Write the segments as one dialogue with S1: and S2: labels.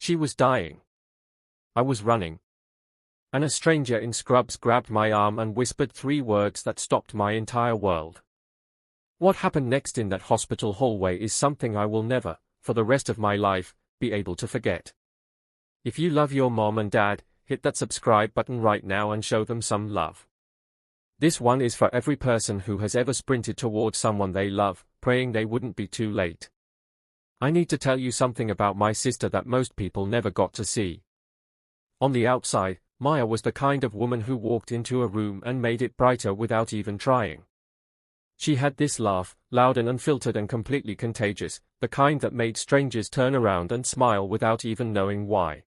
S1: She was dying. I was running. And a stranger in scrubs grabbed my arm and whispered 3 words that stopped my entire world. What happened next in that hospital hallway is something I will never, for the rest of my life, be able to forget. If you love your mom and dad, hit that subscribe button right now and show them some love. This one is for every person who has ever sprinted towards someone they love, praying they wouldn't be too late. I need to tell you something about my sister that most people never got to see. On the outside, Maya was the kind of woman who walked into a room and made it brighter without even trying. She had this laugh, loud and unfiltered and completely contagious, the kind that made strangers turn around and smile without even knowing why.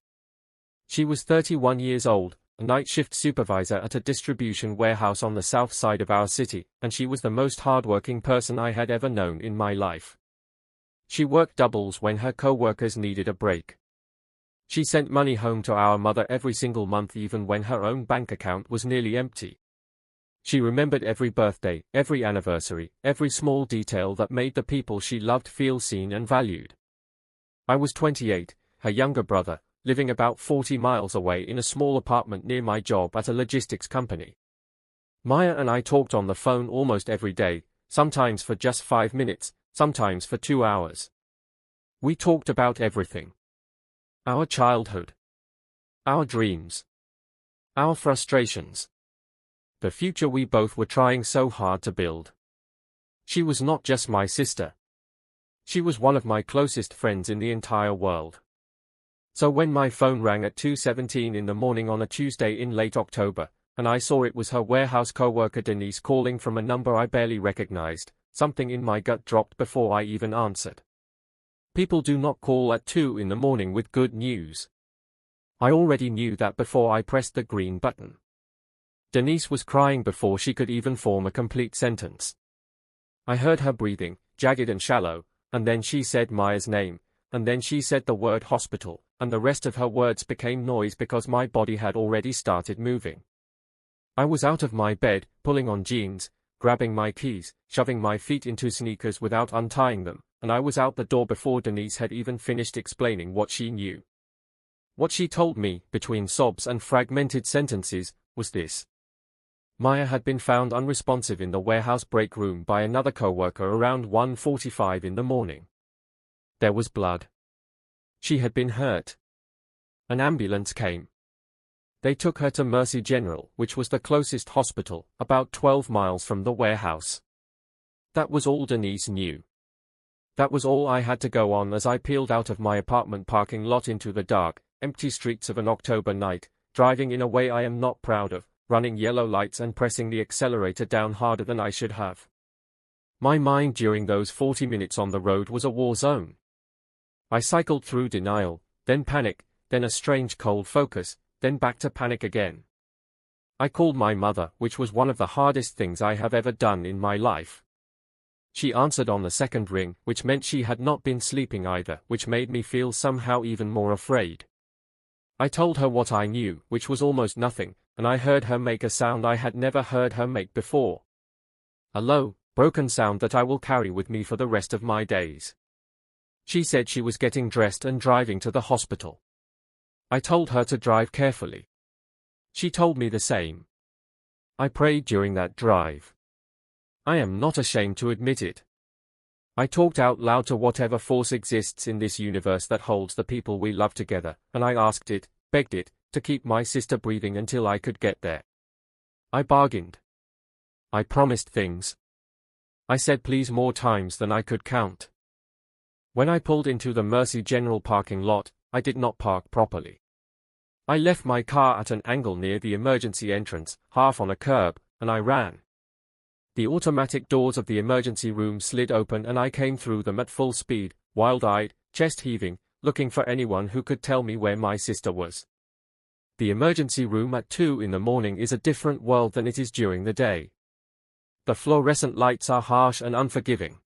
S1: She was 31 years old, a night shift supervisor at a distribution warehouse on the south side of our city, and she was the most hardworking person I had ever known in my life. She worked doubles when her co-workers needed a break. She sent money home to our mother every single month even when her own bank account was nearly empty. She remembered every birthday, every anniversary, every small detail that made the people she loved feel seen and valued. I was 28, her younger brother, living about 40 miles away in a small apartment near my job at a logistics company. Maya and I talked on the phone almost every day, sometimes for just 5 minutes, sometimes for 2 hours. We talked about everything. Our childhood. Our dreams. Our frustrations. The future we both were trying so hard to build. She was not just my sister. She was one of my closest friends in the entire world. So when my phone rang at 2:17 in the morning on a Tuesday in late October, and I saw it was her warehouse co-worker Denise calling from a number I barely recognized, something in my gut dropped before I even answered. People do not call at 2 in the morning with good news. I already knew that before I pressed the green button. Denise was crying before she could even form a complete sentence. I heard her breathing, jagged and shallow, and then she said Maya's name, and then she said the word hospital, and the rest of her words became noise because my body had already started moving. I was out of my bed, pulling on jeans, grabbing my keys, shoving my feet into sneakers without untying them, and I was out the door before Denise had even finished explaining what she knew. What she told me, between sobs and fragmented sentences, was this. Maya had been found unresponsive in the warehouse break room by another co-worker around 1:45 in the morning. There was blood. She had been hurt. An ambulance came. They took her to Mercy General, which was the closest hospital, about 12 miles from the warehouse. That was all Denise knew. That was all I had to go on as I peeled out of my apartment parking lot into the dark, empty streets of an October night, driving in a way I am not proud of, running yellow lights and pressing the accelerator down harder than I should have. My mind during those 40 minutes on the road was a war zone. I cycled through denial, then panic, then a strange cold focus, then back to panic again. I called my mother, which was one of the hardest things I have ever done in my life. She answered on the second ring, which meant she had not been sleeping either, which made me feel somehow even more afraid. I told her what I knew, which was almost nothing, and I heard her make a sound I had never heard her make before. A low, broken sound that I will carry with me for the rest of my days. She said she was getting dressed and driving to the hospital. I told her to drive carefully. She told me the same. I prayed during that drive. I am not ashamed to admit it. I talked out loud to whatever force exists in this universe that holds the people we love together, and I asked it, begged it, to keep my sister breathing until I could get there. I bargained. I promised things. I said please more times than I could count. When I pulled into the Mercy General parking lot, I did not park properly. I left my car at an angle near the emergency entrance, half on a curb, and I ran. The automatic doors of the emergency room slid open and I came through them at full speed, wild-eyed, chest heaving, looking for anyone who could tell me where my sister was. The emergency room at 2 in the morning is a different world than it is during the day. The fluorescent lights are harsh and unforgiving.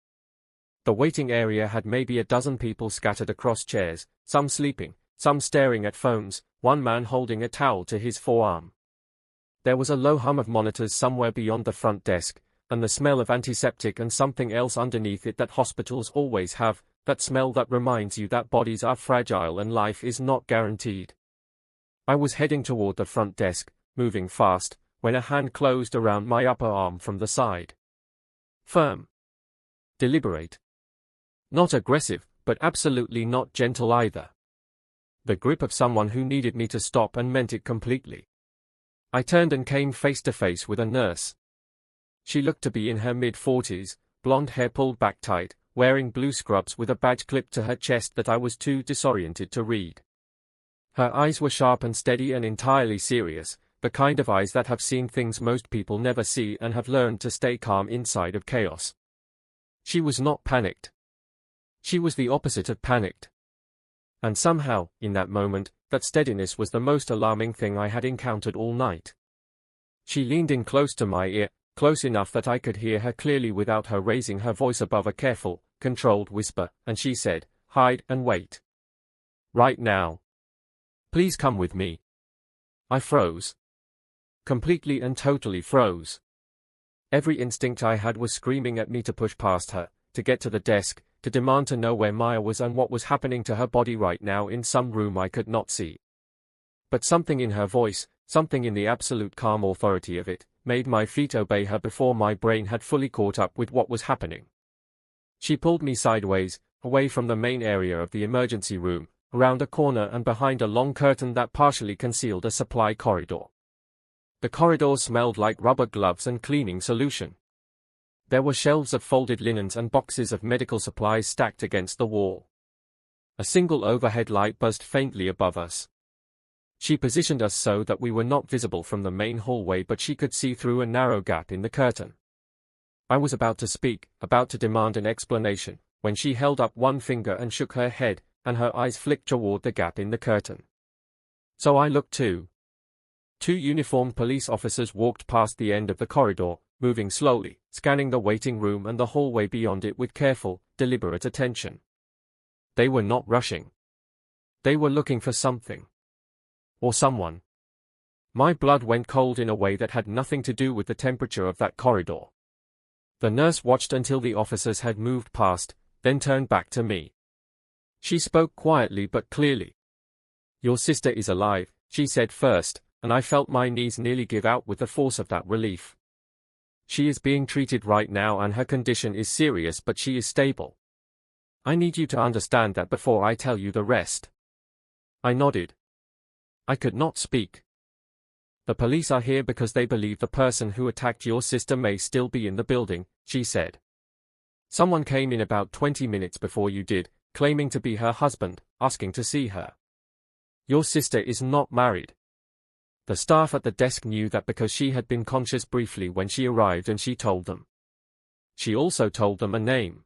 S1: The waiting area had maybe a dozen people scattered across chairs, some sleeping, some staring at phones, one man holding a towel to his forearm. There was a low hum of monitors somewhere beyond the front desk, and the smell of antiseptic and something else underneath it that hospitals always have, that smell that reminds you that bodies are fragile and life is not guaranteed. I was heading toward the front desk, moving fast, when a hand closed around my upper arm from the side. Firm. Deliberate. Not aggressive, but absolutely not gentle either. The grip of someone who needed me to stop and meant it completely. I turned and came face to face with a nurse. She looked to be in her mid-40s, blonde hair pulled back tight, wearing blue scrubs with a badge clipped to her chest that I was too disoriented to read. Her eyes were sharp and steady and entirely serious, the kind of eyes that have seen things most people never see and have learned to stay calm inside of chaos. She was not panicked. She was the opposite of panicked. And somehow, in that moment, that steadiness was the most alarming thing I had encountered all night. She leaned in close to my ear, close enough that I could hear her clearly without her raising her voice above a careful, controlled whisper, and she said, "Hide and wait. Right now. Please come with me." I froze. Completely and totally froze. Every instinct I had was screaming at me to push past her, to get to the desk, to demand to know where Maya was and what was happening to her body right now in some room I could not see. But something in her voice, something in the absolute calm authority of it, made my feet obey her before my brain had fully caught up with what was happening. She pulled me sideways, away from the main area of the emergency room, around a corner and behind a long curtain that partially concealed a supply corridor. The corridor smelled like rubber gloves and cleaning solution. There were shelves of folded linens and boxes of medical supplies stacked against the wall. A single overhead light buzzed faintly above us. She positioned us so that we were not visible from the main hallway, but she could see through a narrow gap in the curtain. I was about to speak, about to demand an explanation, when she held up one finger and shook her head, and her eyes flicked toward the gap in the curtain. So I looked too. 2 uniformed police officers walked past the end of the corridor, moving slowly, scanning the waiting room and the hallway beyond it with careful, deliberate attention. They were not rushing. They were looking for something. Or someone. My blood went cold in a way that had nothing to do with the temperature of that corridor. The nurse watched until the officers had moved past, then turned back to me. She spoke quietly but clearly. "Your sister is alive," she said first, and I felt my knees nearly give out with the force of that relief. "She is being treated right now and her condition is serious, but she is stable. I need you to understand that before I tell you the rest." I nodded. I could not speak. "The police are here because they believe the person who attacked your sister may still be in the building," she said. "Someone came in about 20 minutes before you did, claiming to be her husband, asking to see her. Your sister is not married. The staff at the desk knew that because she had been conscious briefly when she arrived, and she told them. She also told them a name.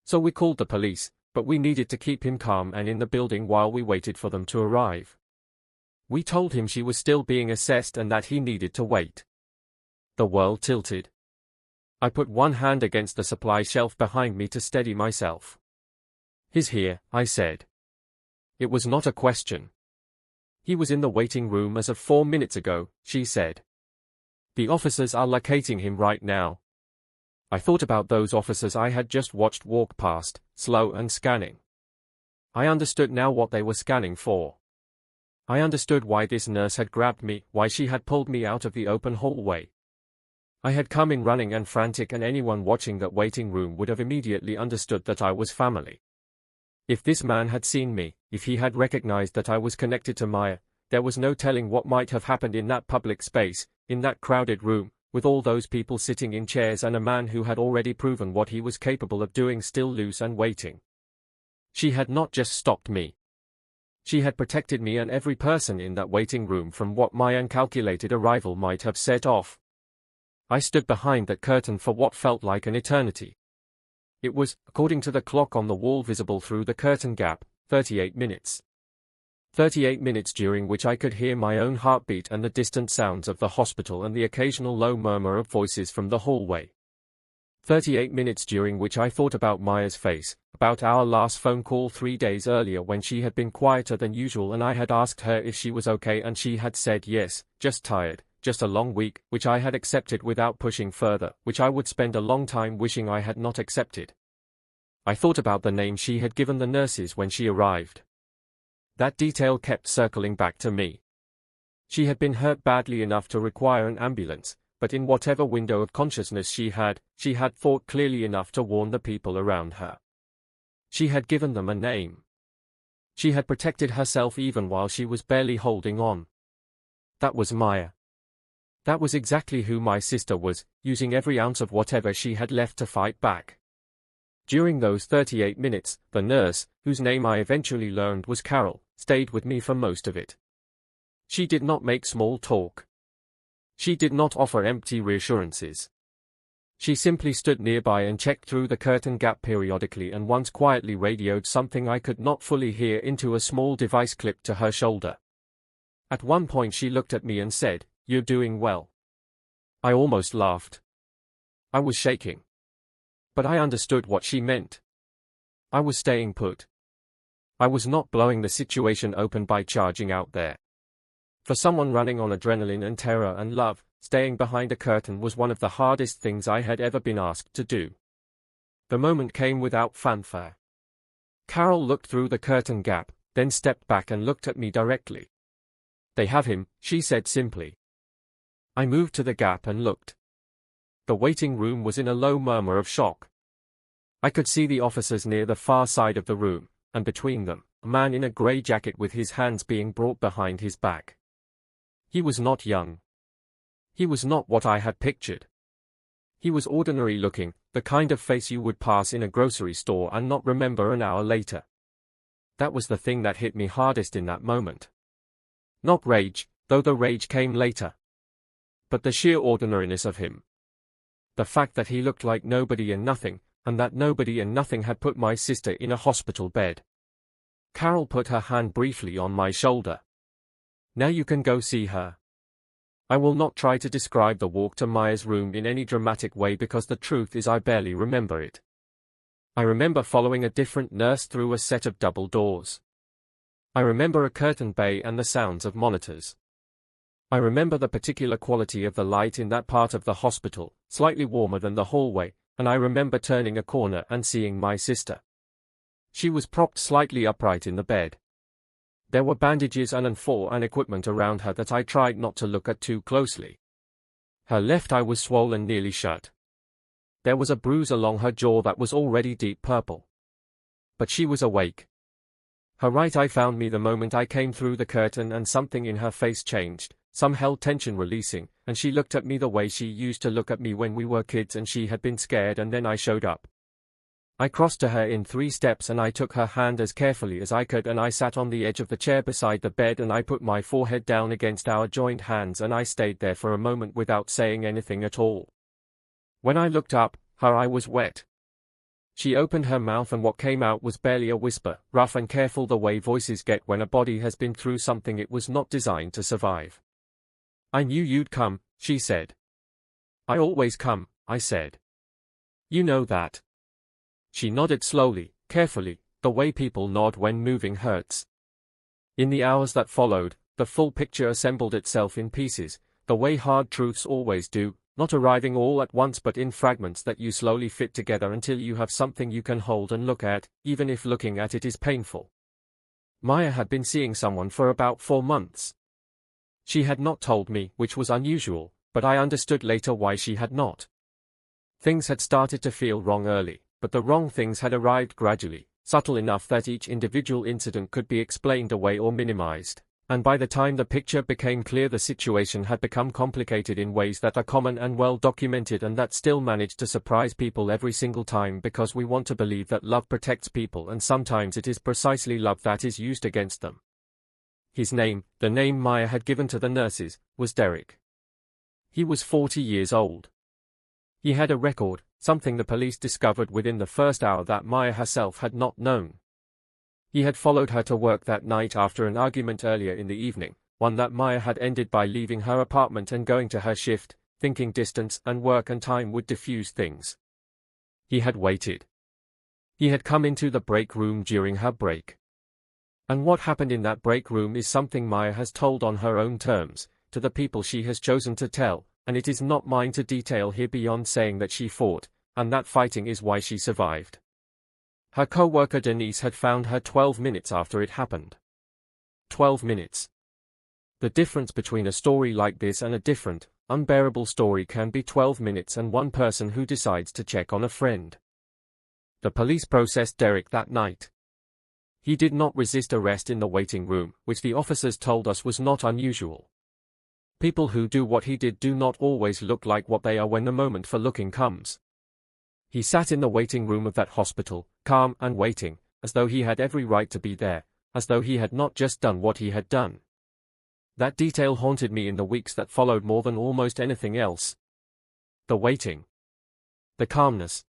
S1: So we called the police, but we needed to keep him calm and in the building while we waited for them to arrive. We told him she was still being assessed and that he needed to wait." The world tilted. I put one hand against the supply shelf behind me to steady myself. "He's here," I said. It was not a question. "He was in the waiting room as of 4 minutes ago," she said. "The officers are locating him right now." I thought about those officers I had just watched walk past, slow and scanning. I understood now what they were scanning for. I understood why this nurse had grabbed me, why she had pulled me out of the open hallway. I had come in running and frantic, and anyone watching that waiting room would have immediately understood that I was family. If this man had seen me, if he had recognized that I was connected to Maya, there was no telling what might have happened in that public space, in that crowded room, with all those people sitting in chairs and a man who had already proven what he was capable of doing still loose and waiting. She had not just stopped me. She had protected me and every person in that waiting room from what my uncalculated arrival might have set off. I stood behind that curtain for what felt like an eternity. It was, according to the clock on the wall visible through the curtain gap, 38 minutes. 38 minutes during which I could hear my own heartbeat and the distant sounds of the hospital and the occasional low murmur of voices from the hallway. 38 minutes during which I thought about Maya's face, about our last phone call 3 days earlier when she had been quieter than usual and I had asked her if she was okay and she had said yes, just tired, just a long week, which I had accepted without pushing further, which I would spend a long time wishing I had not accepted. I thought about the name she had given the nurses when she arrived. That detail kept circling back to me. She had been hurt badly enough to require an ambulance, but in whatever window of consciousness she had thought clearly enough to warn the people around her. She had given them a name. She had protected herself even while she was barely holding on. That was Maya. That was exactly who my sister was, using every ounce of whatever she had left to fight back. During those 38 minutes, the nurse, whose name I eventually learned was Carol, stayed with me for most of it. She did not make small talk. She did not offer empty reassurances. She simply stood nearby and checked through the curtain gap periodically and once quietly radioed something I could not fully hear into a small device clipped to her shoulder. At one point she looked at me and said, "You're doing well." I almost laughed. I was shaking. But I understood what she meant. I was staying put. I was not blowing the situation open by charging out there. For someone running on adrenaline and terror and love, staying behind a curtain was one of the hardest things I had ever been asked to do. The moment came without fanfare. Carol looked through the curtain gap, then stepped back and looked at me directly. "They have him," she said simply. I moved to the gap and looked. The waiting room was in a low murmur of shock. I could see the officers near the far side of the room, and between them, a man in a grey jacket with his hands being brought behind his back. He was not young. He was not what I had pictured. He was ordinary looking, the kind of face you would pass in a grocery store and not remember an hour later. That was the thing that hit me hardest in that moment. Not rage, though the rage came later. But the sheer ordinariness of him. The fact that he looked like nobody and nothing, and that nobody and nothing had put my sister in a hospital bed. Carol put her hand briefly on my shoulder. "Now you can go see her." I will not try to describe the walk to Maya's room in any dramatic way because the truth is I barely remember it. I remember following a different nurse through a set of double doors. I remember a curtain bay and the sounds of monitors. I remember the particular quality of the light in that part of the hospital, slightly warmer than the hallway, and I remember turning a corner and seeing my sister. She was propped slightly upright in the bed. There were bandages and equipment around her that I tried not to look at too closely. Her left eye was swollen nearly shut. There was a bruise along her jaw that was already deep purple. But she was awake. Her right eye found me the moment I came through the curtain and something in her face changed. Some held tension releasing, and she looked at me the way she used to look at me when we were kids and she had been scared and then I showed up. I crossed to her in 3 steps and I took her hand as carefully as I could and I sat on the edge of the chair beside the bed and I put my forehead down against our joined hands and I stayed there for a moment without saying anything at all. When I looked up, her eye was wet. She opened her mouth and what came out was barely a whisper, rough and careful the way voices get when a body has been through something it was not designed to survive. "I knew you'd come," she said. "I always come," I said. "You know that." She nodded slowly, carefully, the way people nod when moving hurts. In the hours that followed, the full picture assembled itself in pieces, the way hard truths always do, not arriving all at once but in fragments that you slowly fit together until you have something you can hold and look at, even if looking at it is painful. Maya had been seeing someone for about 4 months. She had not told me, which was unusual, but I understood later why she had not. Things had started to feel wrong early, but the wrong things had arrived gradually, subtle enough that each individual incident could be explained away or minimized, and by the time the picture became clear the situation had become complicated in ways that are common and well documented and that still manage to surprise people every single time because we want to believe that love protects people and sometimes it is precisely love that is used against them. His name, the name Maya had given to the nurses, was Derek. He was 40 years old. He had a record, something the police discovered within the first hour that Maya herself had not known. He had followed her to work that night after an argument earlier in the evening, one that Maya had ended by leaving her apartment and going to her shift, thinking distance and work and time would diffuse things. He had waited. He had come into the break room during her break. And what happened in that break room is something Maya has told on her own terms, to the people she has chosen to tell, and it is not mine to detail here beyond saying that she fought, and that fighting is why she survived. Her co-worker Denise had found her 12 minutes after it happened. 12 minutes. The difference between a story like this and a different, unbearable story can be 12 minutes and one person who decides to check on a friend. The police processed Derek that night. He did not resist arrest in the waiting room, which the officers told us was not unusual. People who do what he did do not always look like what they are when the moment for looking comes. He sat in the waiting room of that hospital, calm and waiting, as though he had every right to be there, as though he had not just done what he had done. That detail haunted me in the weeks that followed more than almost anything else. The waiting. The calmness.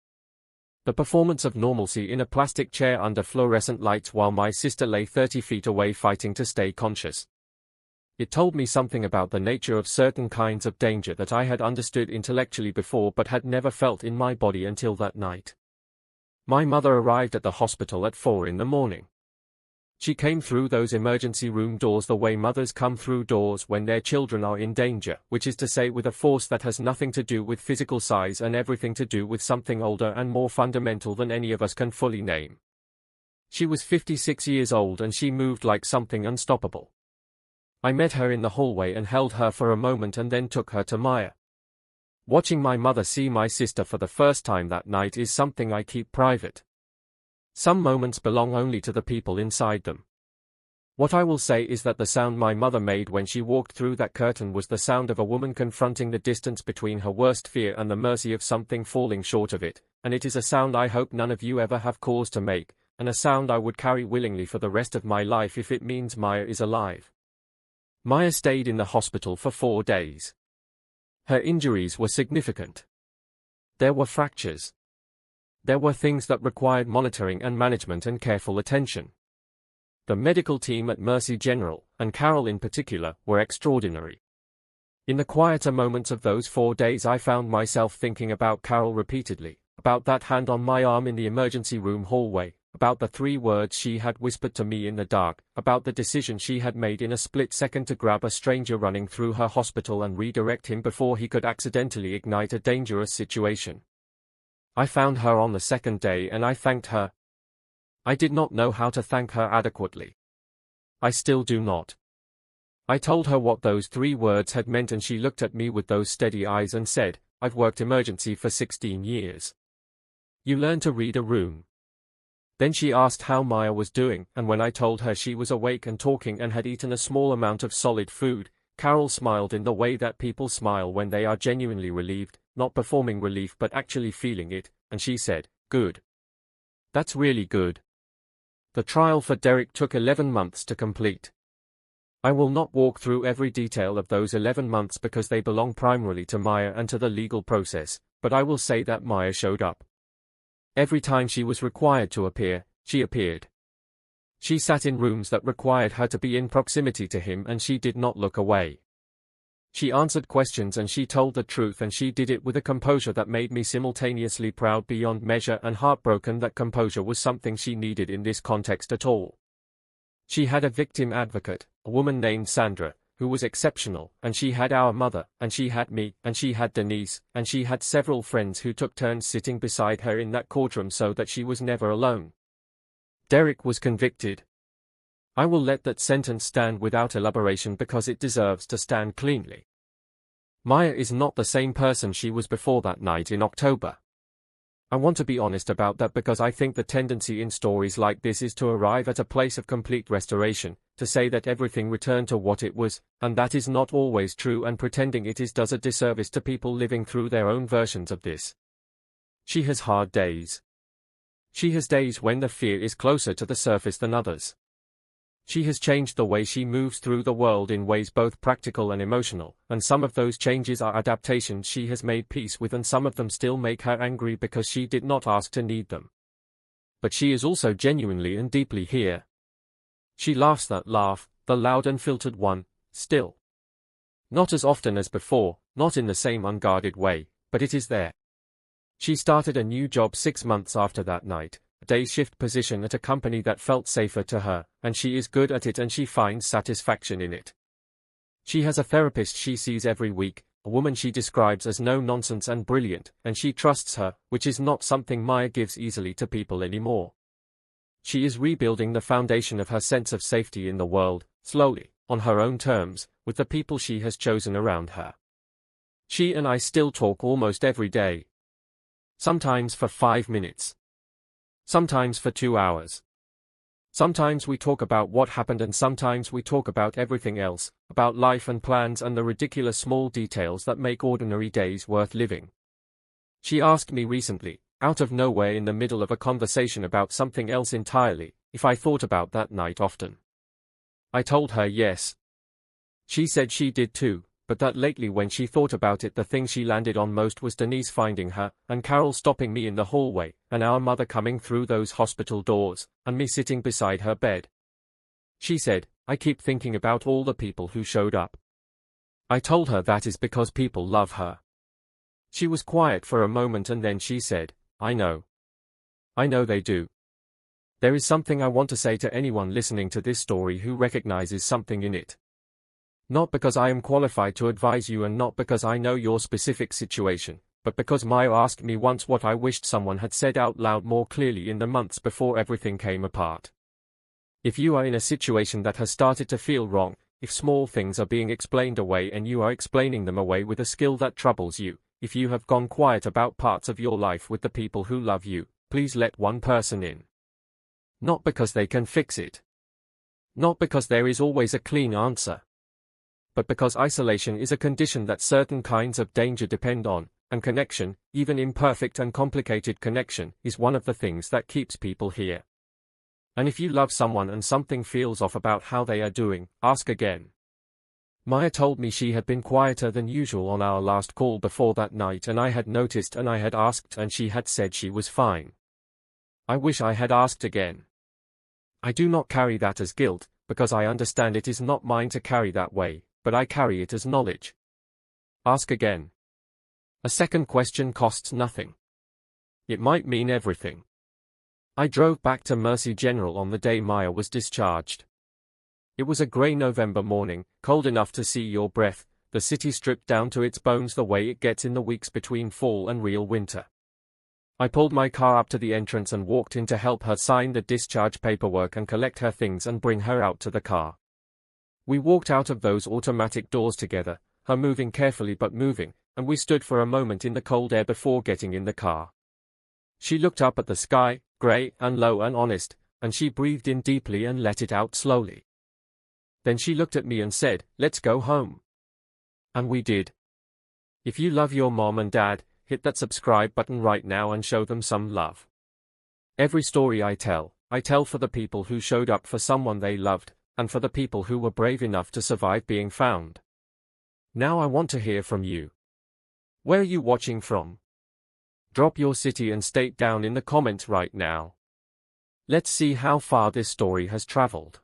S1: The performance of normalcy in a plastic chair under fluorescent lights while my sister lay 30 feet away fighting to stay conscious. It told me something about the nature of certain kinds of danger that I had understood intellectually before but had never felt in my body until that night. My mother arrived at the hospital at 4 in the morning. She came through those emergency room doors the way mothers come through doors when their children are in danger, which is to say with a force that has nothing to do with physical size and everything to do with something older and more fundamental than any of us can fully name. She was 56 years old and she moved like something unstoppable. I met her in the hallway and held her for a moment and then took her to Maya. Watching my mother see my sister for the first time that night is something I keep private. Some moments belong only to the people inside them. What I will say is that the sound my mother made when she walked through that curtain was the sound of a woman confronting the distance between her worst fear and the mercy of something falling short of it, and it is a sound I hope none of you ever have cause to make, and a sound I would carry willingly for the rest of my life if it means Maya is alive. Maya stayed in the hospital for 4 days. Her injuries were significant. There were fractures. There were things that required monitoring and management and careful attention. The medical team at Mercy General, and Carol in particular, were extraordinary. In the quieter moments of those 4 days I found myself thinking about Carol repeatedly, about that hand on my arm in the emergency room hallway, about the 3 words she had whispered to me in the dark, about the decision she had made in a split second to grab a stranger running through her hospital and redirect him before he could accidentally ignite a dangerous situation. I found her on the 2nd day and I thanked her. I did not know how to thank her adequately. I still do not. I told her what those 3 words had meant and she looked at me with those steady eyes and said, "I've worked emergency for 16 years. You learn to read a room." Then she asked how Maya was doing, and when I told her she was awake and talking and had eaten a small amount of solid food, Carol smiled in the way that people smile when they are genuinely relieved, not performing relief but actually feeling it, and she said, "Good. That's really good." The trial for Derek took 11 months to complete. I will not walk through every detail of those 11 months because they belong primarily to Maya and to the legal process, but I will say that Maya showed up. Every time she was required to appear, she appeared. She sat in rooms that required her to be in proximity to him and she did not look away. She answered questions and she told the truth and she did it with a composure that made me simultaneously proud beyond measure and heartbroken that composure was something she needed in this context at all. She had a victim advocate, a woman named Sandra, who was exceptional, and she had our mother, and she had me, and she had Denise, and she had several friends who took turns sitting beside her in that courtroom so that she was never alone. Derek was convicted. I will let that sentence stand without elaboration because it deserves to stand cleanly. Maya is not the same person she was before that night in October. I want to be honest about that because I think the tendency in stories like this is to arrive at a place of complete restoration, to say that everything returned to what it was, and that is not always true, and pretending it is does a disservice to people living through their own versions of this. She has hard days. She has days when the fear is closer to the surface than others. She has changed the way she moves through the world in ways both practical and emotional, and some of those changes are adaptations she has made peace with and some of them still make her angry because she did not ask to need them. But she is also genuinely and deeply here. She laughs that laugh, the loud and filtered one, still. Not as often as before, not in the same unguarded way, but it is there. She started a new job 6 months after that night, a day shift position at a company that felt safer to her, and she is good at it and she finds satisfaction in it. She has a therapist she sees every week, a woman she describes as no-nonsense and brilliant, and she trusts her, which is not something Maya gives easily to people anymore. She is rebuilding the foundation of her sense of safety in the world, slowly, on her own terms, with the people she has chosen around her. She and I still talk almost every day. Sometimes for 5 minutes. Sometimes for 2 hours. Sometimes we talk about what happened and sometimes we talk about everything else, about life and plans and the ridiculous small details that make ordinary days worth living. She asked me recently, out of nowhere in the middle of a conversation about something else entirely, if I thought about that night often. I told her yes. She said she did too, but that lately when she thought about it the thing she landed on most was Denise finding her, and Carol stopping me in the hallway, and our mother coming through those hospital doors, and me sitting beside her bed. She said, I keep thinking about all the people who showed up. I told her that is because people love her. She was quiet for a moment and then she said, I know. I know they do. There is something I want to say to anyone listening to this story who recognizes something in it. Not because I am qualified to advise you and not because I know your specific situation, but because Maya asked me once what I wished someone had said out loud more clearly in the months before everything came apart. If you are in a situation that has started to feel wrong, if small things are being explained away and you are explaining them away with a skill that troubles you, if you have gone quiet about parts of your life with the people who love you, please let one person in. Not because they can fix it. Not because there is always a clean answer. But because isolation is a condition that certain kinds of danger depend on, and connection, even imperfect and complicated connection, is one of the things that keeps people here. And if you love someone and something feels off about how they are doing, ask again. Maya told me she had been quieter than usual on our last call before that night and I had noticed and I had asked and she had said she was fine. I wish I had asked again. I do not carry that as guilt, because I understand it is not mine to carry that way, but I carry it as knowledge. Ask again. A second question costs nothing. It might mean everything. I drove back to Mercy General on the day Maya was discharged. It was a grey November morning, cold enough to see your breath, the city stripped down to its bones the way it gets in the weeks between fall and real winter. I pulled my car up to the entrance and walked in to help her sign the discharge paperwork and collect her things and bring her out to the car. We walked out of those automatic doors together, her moving carefully but moving, and we stood for a moment in the cold air before getting in the car. She looked up at the sky, grey and low and honest, and she breathed in deeply and let it out slowly. Then she looked at me and said, "Let's go home." And we did. If you love your mom and dad, hit that subscribe button right now and show them some love. Every story I tell for the people who showed up for someone they loved, and for the people who were brave enough to survive being found. Now I want to hear from you. Where are you watching from? Drop your city and state down in the comments right now. Let's see how far this story has traveled.